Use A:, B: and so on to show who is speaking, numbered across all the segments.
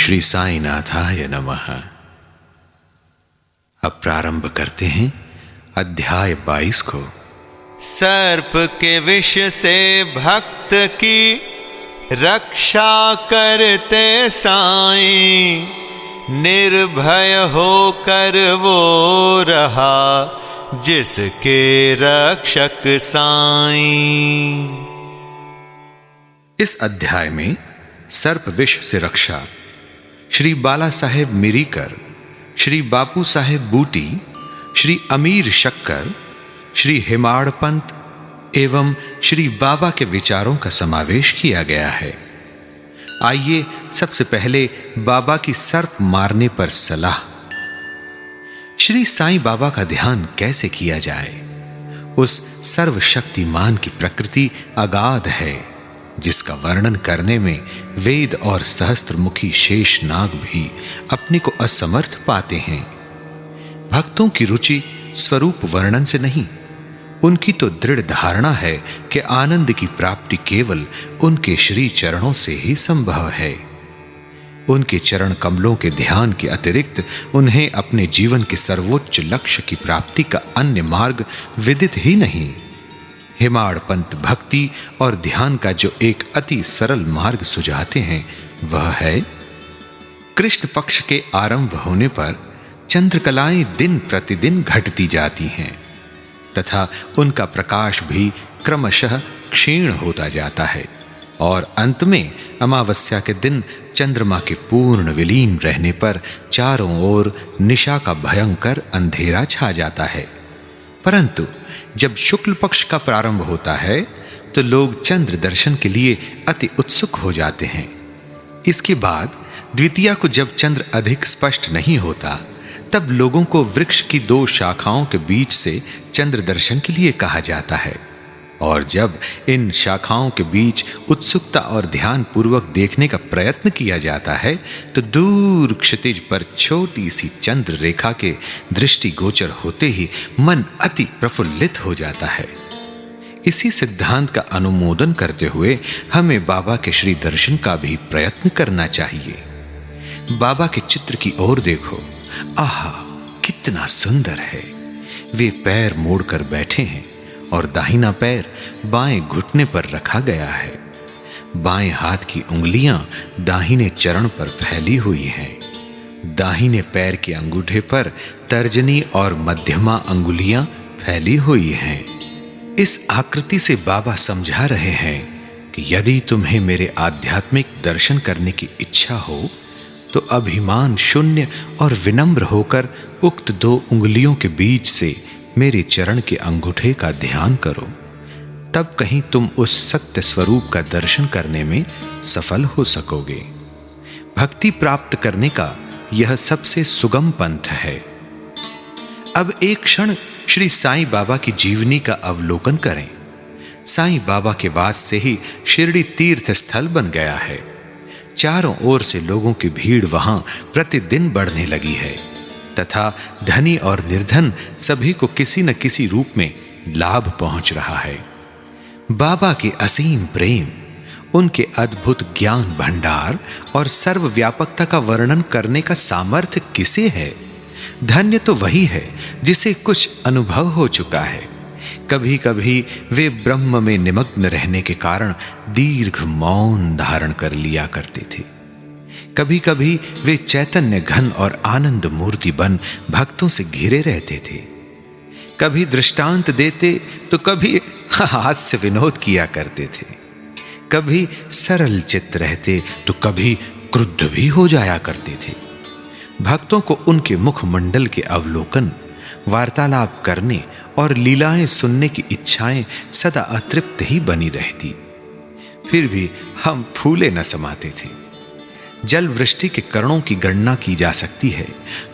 A: श्री साईनाथाय नमः। अब प्रारंभ करते हैं अध्याय 22 को।
B: सर्प के विष से भक्त की रक्षा करते साईं, निर्भय होकर वो रहा जिसके रक्षक साईं।
A: इस अध्याय में सर्प विष से रक्षा श्री बाला साहेब मिरीकर, श्री बापू साहेब बूटी, श्री अमीर शक्कर, श्री हेमाड़ पंत एवं श्री बाबा के विचारों का समावेश किया गया है। आइए सबसे पहले बाबा की सर्प मारने पर सलाह। श्री साईं बाबा का ध्यान कैसे किया जाए? उस सर्वशक्तिमान की प्रकृति अगाध है, जिसका वर्णन करने में वेद और सहस्त्रमुखी शेषनाग भी अपने को असमर्थ पाते हैं। भक्तों की रुचि स्वरूप वर्णन से नहीं, उनकी तो दृढ़ धारणा है कि आनंद की प्राप्ति केवल उनके श्री चरणों से ही संभव है। उनके चरण कमलों के ध्यान के अतिरिक्त उन्हें अपने जीवन के सर्वोच्च लक्ष्य की प्राप्ति का अन्य मार्ग विदित ही नहीं। हेमाड़ पंत भक्ति और ध्यान का जो एक अति सरल मार्ग सुझाते हैं वह है, कृष्ण पक्ष के आरंभ होने पर चंद्रकलाएं दिन प्रतिदिन घटती जाती हैं तथा उनका प्रकाश भी क्रमशः क्षीण होता जाता है और अंत में अमावस्या के दिन चंद्रमा के पूर्ण विलीन रहने पर चारों ओर निशा का भयंकर अंधेरा छा जाता है। परंतु जब शुक्ल पक्ष का प्रारंभ होता है तो लोग चंद्र दर्शन के लिए अति उत्सुक हो जाते हैं। इसके बाद द्वितीया को जब चंद्र अधिक स्पष्ट नहीं होता तब लोगों को वृक्ष की दो शाखाओं के बीच से चंद्र दर्शन के लिए कहा जाता है, और जब इन शाखाओं के बीच उत्सुकता और ध्यान पूर्वक देखने का प्रयत्न किया जाता है तो दूर क्षितिज पर छोटी सी चंद्र रेखा के दृष्टि गोचर होते ही मन अति प्रफुल्लित हो जाता है। इसी सिद्धांत का अनुमोदन करते हुए हमें बाबा के श्री दर्शन का भी प्रयत्न करना चाहिए। बाबा के चित्र की ओर देखो, आहा कितना सुंदर है। वे पैर मोड़कर बैठे हैं और दाहिना पैर बाएं घुटने पर रखा गया है। बाएं हाथ की उंगलियां दाहिने चरण पर फैली हुई हैं। दाहिने पैर के अंगूठे पर तर्जनी और मध्यमा अंगुलियां फैली हुई हैं। इस आकृति से बाबा समझा रहे हैं कि यदि तुम्हें मेरे आध्यात्मिक दर्शन करने की इच्छा हो तो अभिमान शून्य और विनम्र होकर उक्त दो उंगलियों के बीच से मेरे चरण के अंगूठे का ध्यान करो। तब कहीं तुम उस सत्य स्वरूप का दर्शन करने में सफल हो सकोगे। भक्ति प्राप्त करने का यह सबसे सुगम पंथ है। अब एक क्षण श्री साईं बाबा की जीवनी का अवलोकन करें। साईं बाबा के वास से ही शिरडी तीर्थ स्थल बन गया है। चारों ओर से लोगों की भीड़ वहां प्रतिदिन बढ़ने लगी है तथा धनी और निर्धन सभी को किसी न किसी रूप में लाभ पहुंच रहा है। बाबा के असीम प्रेम, उनके अद्भुत ज्ञान भंडार और सर्वव्यापकता का वर्णन करने का सामर्थ्य किसे है? धन्य तो वही है जिसे कुछ अनुभव हो चुका है। कभी कभी वे ब्रह्म में निमग्न रहने के कारण दीर्घ मौन धारण कर लिया करते थे। कभी कभी वे चैतन्य घन और आनंद मूर्ति बन भक्तों से घिरे रहते थे। कभी दृष्टांत देते तो कभी हास्य विनोद किया करते थे। कभी सरल चित्त रहते तो कभी क्रुद्ध भी हो जाया करते थे। भक्तों को उनके मुखमंडल के अवलोकन, वार्तालाप करने और लीलाएं सुनने की इच्छाएं सदा अतृप्त ही बनी रहती। फिर भी हम फूले न समाते थे। जल वृष्टि के कणों की गणना की जा सकती है,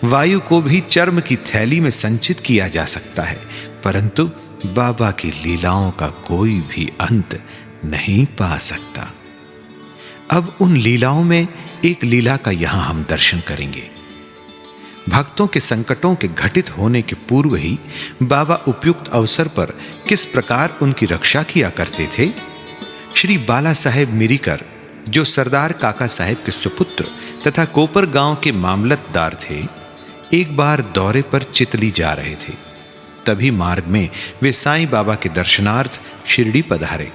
A: वायु को भी चर्म की थैली में संचित किया जा सकता है, परंतु बाबा की लीलाओं का कोई भी अंत नहीं पा सकता। अब उन लीलाओं में एक लीला का यहां हम दर्शन करेंगे। भक्तों के संकटों के घटित होने के पूर्व ही बाबा उपयुक्त अवसर पर किस प्रकार उनकी रक्षा किया करते थे। श्री बाला साहेब मिरीकर, जो सरदार काका साहेब के सुपुत्र तथा कोपर गांव के मामलतदार थे, एक बार दौरे पर चितली जा रहे थे। तभी मार्ग में वे साईं बाबा के दर्शनार्थ शिरडी पधारे।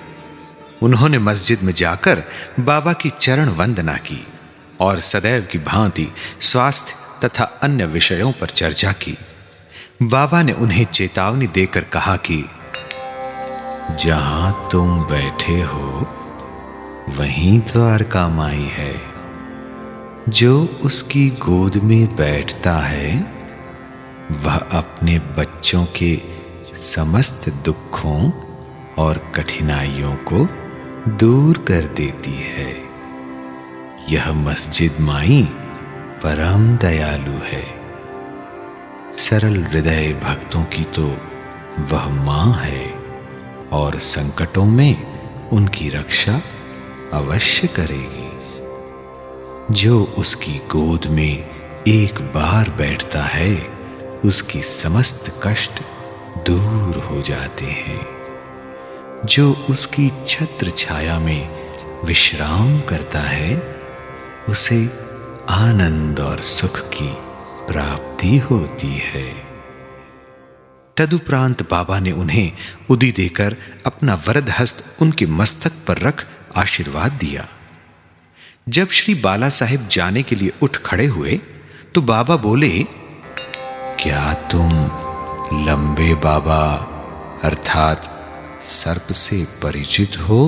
A: उन्होंने मस्जिद में जाकर बाबा की चरण वंदना की और सदैव की भांति स्वास्थ्य तथा अन्य विषयों पर चर्चा की। बाबा ने उन्हें चेतावनी देकर कहा कि जहां तुम बैठे हो वहीं द्वारका माई है। जो उसकी गोद में बैठता है वह अपने बच्चों के समस्त दुखों और कठिनाइयों को दूर कर देती है। यह मस्जिद माई परम दयालु है। सरल हृदय भक्तों की तो वह मां है और संकटों में उनकी रक्षा अवश्य करेगी। जो उसकी गोद में एक बार बैठता है उसकी समस्त कष्ट दूर हो जाते हैं। जो उसकी छत्र छाया में विश्राम करता है उसे आनंद और सुख की प्राप्ति होती है। तदुपरांत बाबा ने उन्हें उदी देकर अपना वरद हस्त उनके मस्तक पर रख आशीर्वाद दिया। जब श्री बाला साहेब जाने के लिए उठ खड़े हुए तो बाबा बोले, क्या तुम लंबे बाबा अर्थात सर्प से परिचित हो?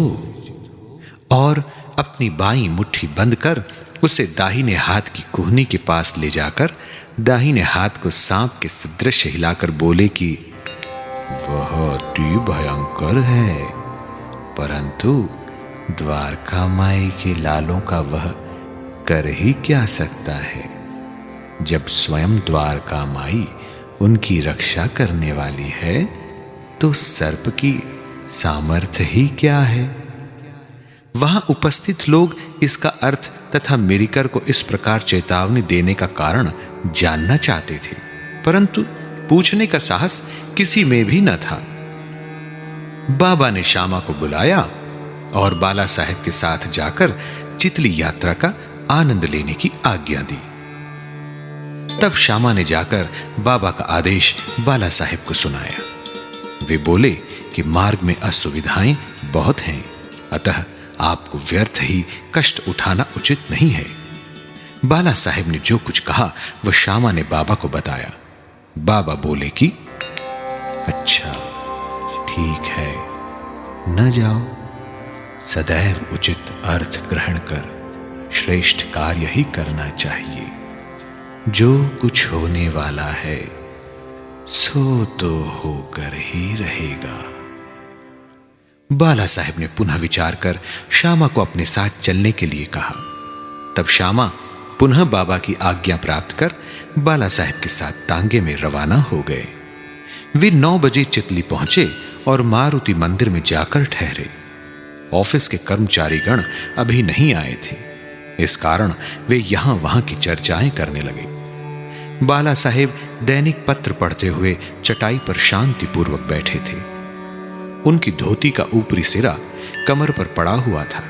A: और अपनी बाईं मुट्ठी बंद कर उसे दाहिने हाथ की कुहनी के पास ले जाकर दाहिने हाथ को सांप के सदृश हिलाकर बोले कि वह अति भयंकर है, परंतु द्वारका माई के लालों का वह कर ही क्या सकता है, जब स्वयं द्वारका माई उनकी रक्षा करने वाली है तो सर्प की सामर्थ्य ही क्या है। वहां उपस्थित लोग इसका अर्थ तथा मिरिकर को इस प्रकार चेतावनी देने का कारण जानना चाहते थे, परंतु पूछने का साहस किसी में भी न था। बाबा ने श्यामा को बुलाया और बाला साहेब के साथ जाकर चितली यात्रा का आनंद लेने की आज्ञा दी। तब श्यामा ने जाकर बाबा का आदेश बाला साहेब को सुनाया। वे बोले कि मार्ग में असुविधाएं बहुत हैं, अतः आपको व्यर्थ ही कष्ट उठाना उचित नहीं है। बाला साहेब ने जो कुछ कहा वह श्यामा ने बाबा को बताया। बाबा बोले कि अच्छा ठीक है, न जाओ। सदैव उचित अर्थ ग्रहण कर श्रेष्ठ कार्य ही करना चाहिए। जो कुछ होने वाला है सो तो होकर ही रहेगा। बाला साहेब ने पुनः विचार कर श्यामा को अपने साथ चलने के लिए कहा। तब श्यामा पुनः बाबा की आज्ञा प्राप्त कर बाला साहेब के साथ तांगे में रवाना हो गए। वे 9 बजे चितली पहुंचे और मारुति मंदिर में जाकर ठहरे। ऑफिस के कर्मचारीगण अभी नहीं आए थे, इस कारण वे यहां वहां की चर्चाएं करने लगे। बाला साहेब दैनिक पत्र पढ़ते हुए चटाई पर शांतिपूर्वक बैठे थे। उनकी धोती का ऊपरी सिरा कमर पर पड़ा हुआ था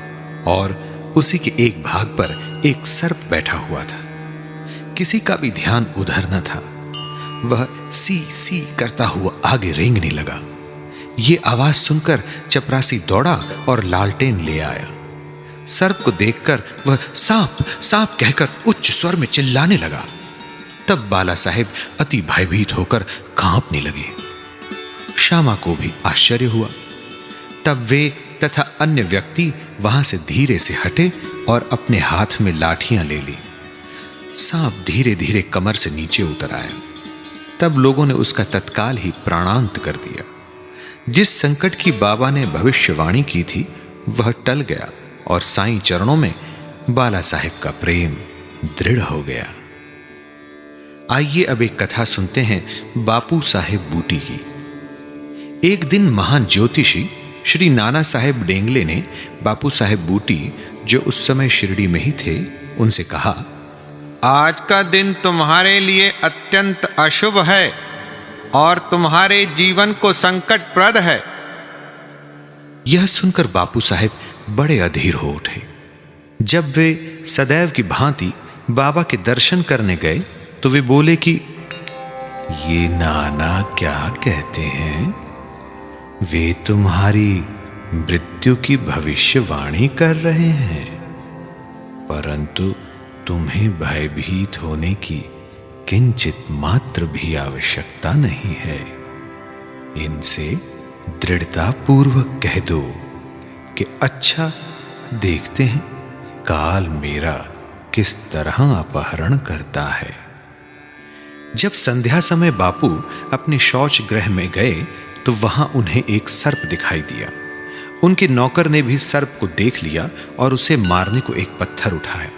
A: और उसी के एक भाग पर एक सर्प बैठा हुआ था। किसी का भी ध्यान उधर न था। वह सी सी करता हुआ आगे रेंगने लगा। ये आवाज सुनकर चपरासी दौड़ा और लालटेन ले आया। सर्प को देखकर वह सांप सांप कहकर उच्च स्वर में चिल्लाने लगा। तब बाला साहेब अति भयभीत होकर कांपने लगे। श्यामा को भी आश्चर्य हुआ। तब वे तथा अन्य व्यक्ति वहां से धीरे से हटे और अपने हाथ में लाठियां ले ली। सांप धीरे धीरे कमर से नीचे उतर आया। तब लोगों ने उसका तत्काल ही प्राणांत कर दिया। जिस संकट की बाबा ने भविष्यवाणी की थी वह टल गया और साईं चरणों में बाला साहेब का प्रेम दृढ़ हो गया। आइए अब एक कथा सुनते हैं बापू साहेब बूटी की। एक दिन महान ज्योतिषी श्री नाना साहेब डेंगले ने बापू साहेब बूटी, जो उस समय शिरडी में ही थे, उनसे कहा,
B: आज का दिन तुम्हारे लिए अत्यंत अशुभ है और तुम्हारे जीवन को संकटप्रद है।
A: यह सुनकर बापू साहेब बड़े अधीर हो उठे। जब वे सदैव की भांति बाबा के दर्शन करने गए तो वे बोले कि ये नाना क्या कहते हैं? वे तुम्हारी मृत्यु की भविष्यवाणी कर रहे हैं, परंतु तुम्हें भयभीत होने की किंचित मात्र भी आवश्यकता नहीं है। इनसे दृढ़ता पूर्वक कह दो कि अच्छा, देखते हैं काल मेरा किस तरह अपहरण करता है। जब संध्या समय बापू अपने शौच गृह में गए तो वहां उन्हें एक सर्प दिखाई दिया। उनके नौकर ने भी सर्प को देख लिया और उसे मारने को एक पत्थर उठाया।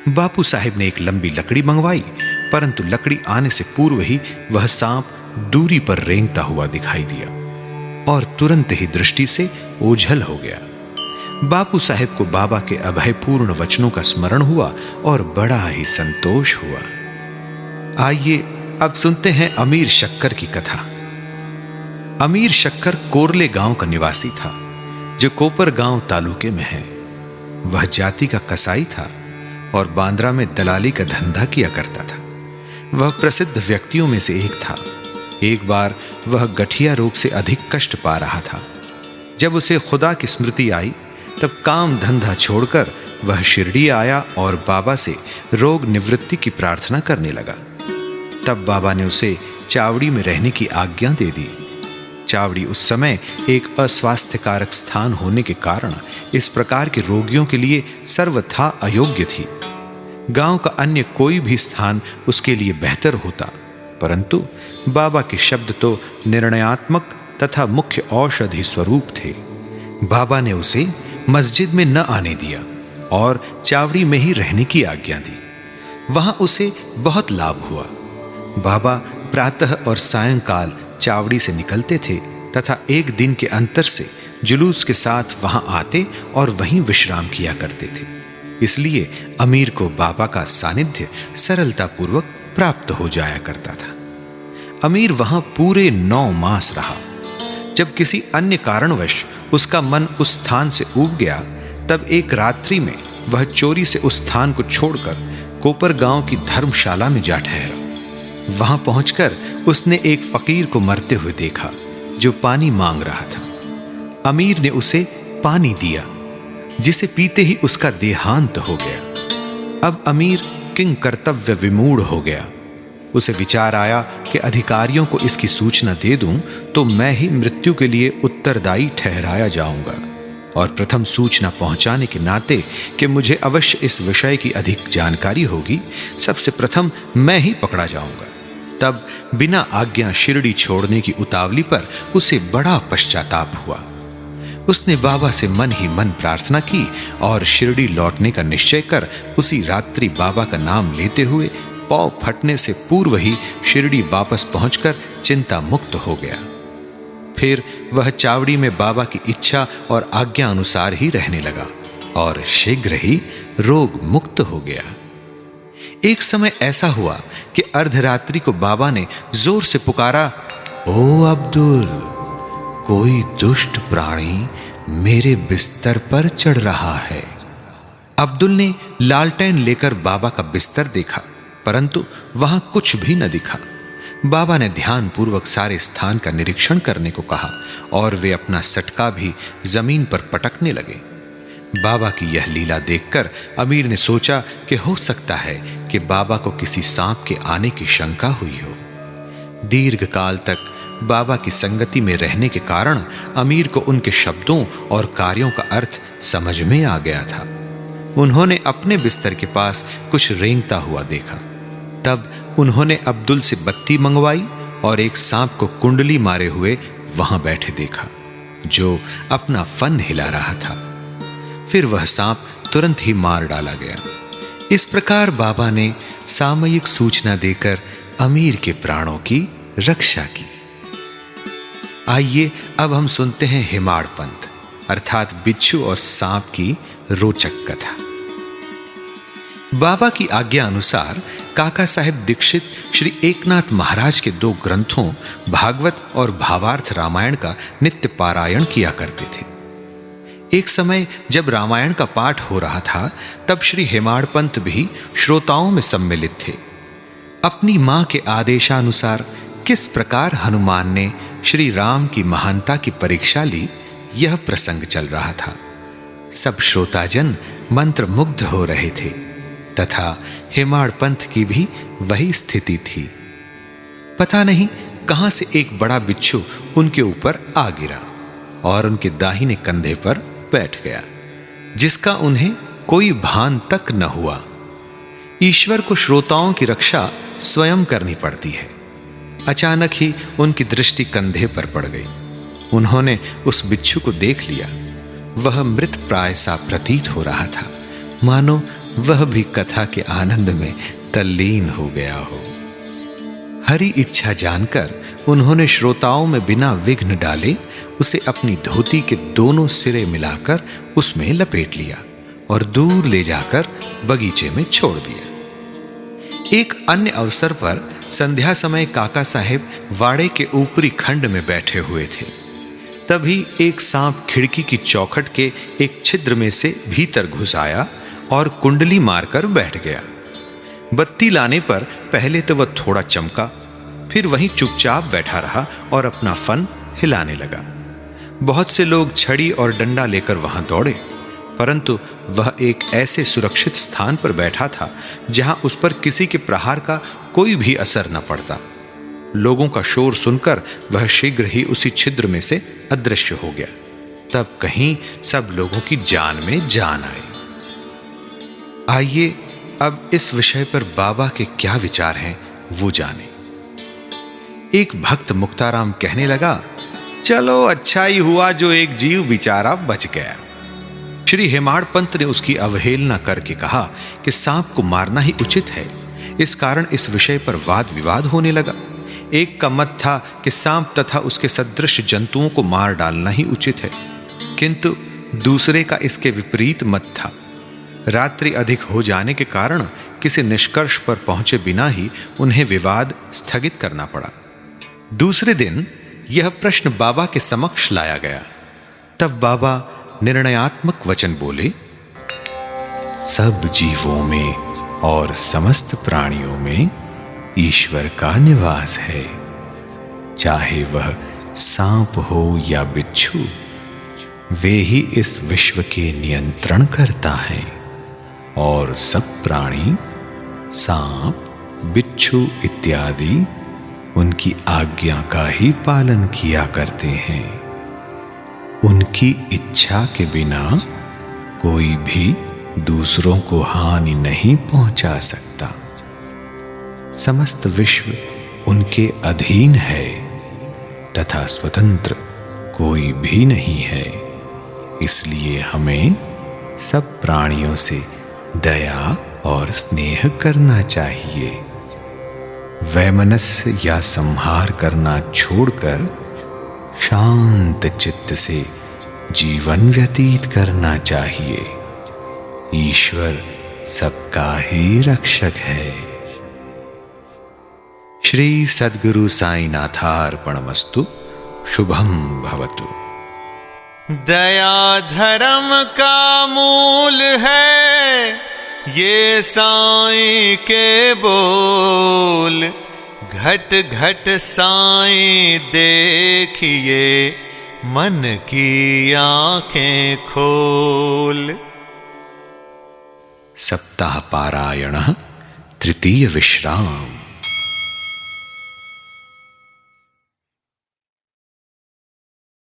A: बापू साहिब ने एक लंबी लकड़ी मंगवाई, परंतु लकड़ी आने से पूर्व ही वह सांप दूरी पर रेंगता हुआ दिखाई दिया और तुरंत ही दृष्टि से ओझल हो गया। बापू साहिब को बाबा के अभयपूर्ण वचनों का स्मरण हुआ और बड़ा ही संतोष हुआ। आइए अब सुनते हैं अमीर शक्कर की कथा। अमीर शक्कर कोरले गांव का निवासी था, जो कोपर गांव तालुके में है। वह जाति का कसाई था और बांद्रा में दलाली का धंधा किया करता था। वह प्रसिद्ध व्यक्तियों में से एक था। एक बार वह गठिया रोग से अधिक कष्ट पा रहा था। जब उसे खुदा की स्मृति आई तब काम धंधा छोड़कर वह शिरडी आया और बाबा से रोग निवृत्ति की प्रार्थना करने लगा। तब बाबा ने उसे चावड़ी में रहने की आज्ञा दे दी। चावड़ी उस समय एक अस्वास्थ्यकारक स्थान होने के कारण इस प्रकार के रोगियों के लिए सर्वथा अयोग्य थी। गांव का अन्य कोई भी स्थान उसके लिए बेहतर होता, परंतु बाबा के शब्द तो निर्णयात्मक तथा मुख्य औषधि स्वरूप थे। बाबा ने उसे मस्जिद में न आने दिया और चावड़ी में ही रहने की आज्ञा दी। वहां उसे बहुत लाभ हुआ। बाबा प्रातः और सायंकाल चावड़ी से निकलते थे तथा एक दिन के अंतर से जुलूस के साथ वहां आते और वहीं विश्राम किया करते थे। इसलिए अमीर को बाबा का सानिध्य सरलता पूर्वक प्राप्त हो जाया करता था। अमीर वहां पूरे 9 मास रहा। जब किसी अन्य कारणवश उसका मन उस स्थान से ऊब गया, तब एक रात्रि में वह चोरी से उस स्थान को छोड़कर कोपर गांव की धर्मशाला में जा ठहरा। वहां पहुंचकर उसने एक फकीर को मरते हुए देखा, जो पानी मांग रहा था। अमीर ने उसे पानी दिया, जिसे पीते ही उसका देहांत हो गया। अब अमीर किंग कर्तव्य विमूढ़ हो गया। उसे विचार आया कि अधिकारियों को इसकी सूचना दे दूं तो मैं ही मृत्यु के लिए उत्तरदायी ठहराया जाऊंगा, और प्रथम सूचना पहुंचाने के नाते कि मुझे अवश्य इस विषय की अधिक जानकारी होगी, सबसे प्रथम मैं ही पकड़ा जाऊंगा। तब बिना आज्ञा शिरडी छोड़ने की उतावली पर उसे बड़ा पश्चाताप हुआ। उसने बाबा से मन ही मन प्रार्थना की और शिरडी लौटने का निश्चय कर उसी रात्रि बाबा का नाम लेते हुए पांव फटने से पूर्व ही शिरडी वापस पहुंचकर चिंता मुक्त हो गया। फिर वह चावड़ी में बाबा की इच्छा और आज्ञा अनुसार ही रहने लगा और शीघ्र ही रोग मुक्त हो गया। एक समय ऐसा हुआ कि अर्धरात्रि को बाबा ने जोर से पुकारा, ओ अब्दुल, कोई दुष्ट प्राणी मेरे बिस्तर पर चढ़ रहा है। अब्दुल ने लालटेन लेकर बाबा का बिस्तर देखा, परंतु वहां कुछ भी न दिखा। बाबा ने ध्यान पूर्वक सारे स्थान का निरीक्षण करने को कहा और वे अपना सटका भी जमीन पर पटकने लगे। बाबा की यह लीला देखकर अमीर ने सोचा कि हो सकता है कि बाबा को किसी सांप के आने की शंका हुई हो। दीर्घ काल तक बाबा की संगति में रहने के कारण अमीर को उनके शब्दों और कार्यों का अर्थ समझ में आ गया था। उन्होंने अपने बिस्तर के पास कुछ रेंगता हुआ देखा। तब उन्होंने अब्दुल से बत्ती मंगवाई और एक सांप को कुंडली मारे हुए वहां बैठे देखा, जो अपना फन हिला रहा था। फिर वह सांप तुरंत ही मार डाला गया। इस प्रकार बाबा ने सामयिक सूचना देकर अमीर के प्राणों की रक्षा की। आइए अब हम सुनते हैं हिमाड़ पंथ अर्थात बिच्छू और सांप की रोचक कथा। बाबा की आज्ञा अनुसार काका साहेब दीक्षित श्री एकनाथ महाराज के 2 ग्रंथों भागवत और भावार्थ रामायण का नित्य पारायण किया करते थे। एक समय जब रामायण का पाठ हो रहा था, तब श्री हेमाड़ पंत भी श्रोताओं में सम्मिलित थे। अपनी मां के आदेशानुसार किस प्रकार हनुमान ने श्री राम की महानता की परीक्षा ली, यह प्रसंग चल रहा था। सब श्रोताजन मंत्रमुग्ध हो रहे थे तथा हेमाड़ पंत की भी वही स्थिति थी। पता नहीं कहां से एक बड़ा बिच्छू उनके ऊपर आ गिरा और उनके दाहिने कंधे पर बैठ गया, जिसका उन्हें कोई भान तक न हुआ। ईश्वर को श्रोताओं की रक्षा स्वयं करनी पड़ती है। अचानक ही उनकी दृष्टि कंधे पर पड़ गई। उन्होंने उस बिच्छू को देख लिया। वह मृत प्राय सा प्रतीत हो रहा था, मानो वह भी कथा के आनंद में तल्लीन हो गया हो। हरि इच्छा जानकर उन्होंने श्रोताओं में बिना विघ्न डाले उसे अपनी धोती के दोनों सिरे मिलाकर उसमें लपेट लिया और दूर ले जाकर बगीचे में छोड़ दिया। एक अन्य अवसर पर संध्या समय काका साहेब वाड़े के ऊपरी खंड में बैठे हुए थे। तभी एक सांप खिड़की की चौखट के एक छिद्र में से भीतर घुस आया और कुंडली मारकर बैठ गया। बत्ती लाने पर पहले तो वह थोड़ा चमका, फिर वहीं चुपचाप बैठा रहा और अपना फन हिलाने लगा। बहुत से लोग छड़ी और डंडा लेकर वहां दौड़े, परंतु वह एक ऐसे सुरक्षित स्थान पर बैठा था जहां उस पर किसी के प्रहार का कोई भी असर न पड़ता। लोगों का शोर सुनकर वह शीघ्र ही उसी छिद्र में से अदृश्य हो गया। तब कहीं सब लोगों की जान में जान आई। आइए अब इस विषय पर बाबा के क्या विचार हैं वो जाने। एक भक्त मुक्ताराम कहने लगा, चलो अच्छा ही हुआ जो एक जीव बेचारा बच गया। श्री हेमाड़ पंत ने उसकी अवहेलना करके कहा कि सांप को मारना ही उचित है। इस कारण इस विषय पर वाद विवाद होने लगा। एक का मत था कि सांप तथा उसके सदृश जंतुओं को मार डालना ही उचित है, किंतु दूसरे का इसके विपरीत मत था। रात्रि अधिक हो जाने के कारण किसी निष्कर्ष पर पहुंचे बिना ही उन्हें विवाद स्थगित करना पड़ा। दूसरे दिन यह प्रश्न बाबा के समक्ष लाया गया। तब बाबा निर्णयात्मक वचन बोले, सब जीवों में और समस्त प्राणियों में ईश्वर का निवास है। चाहे वह सांप हो या बिच्छू, वे ही इस विश्व के नियंत्रण करता है और सब प्राणी, सांप, बिच्छू इत्यादि उनकी आज्ञा का ही पालन किया करते हैं। उनकी इच्छा के बिना कोई भी दूसरों को हानि नहीं पहुंचा सकता। समस्त विश्व उनके अधीन है तथा स्वतंत्र कोई भी नहीं है। इसलिए हमें सब प्राणियों से दया और स्नेह करना चाहिए। वैमनस्य या संहार करना छोड़कर शांत चित्त से जीवन व्यतीत करना चाहिए। ईश्वर सबका ही रक्षक है। श्री सद्गुरु साईनाथार्पणमस्तु। शुभम भवतु।
B: दया धर्म का मूल है ये साईं के बोल। घट घट साईं देखिए मन की आंखें खोल।
A: सप्ताह पारायण तृतीय विश्राम।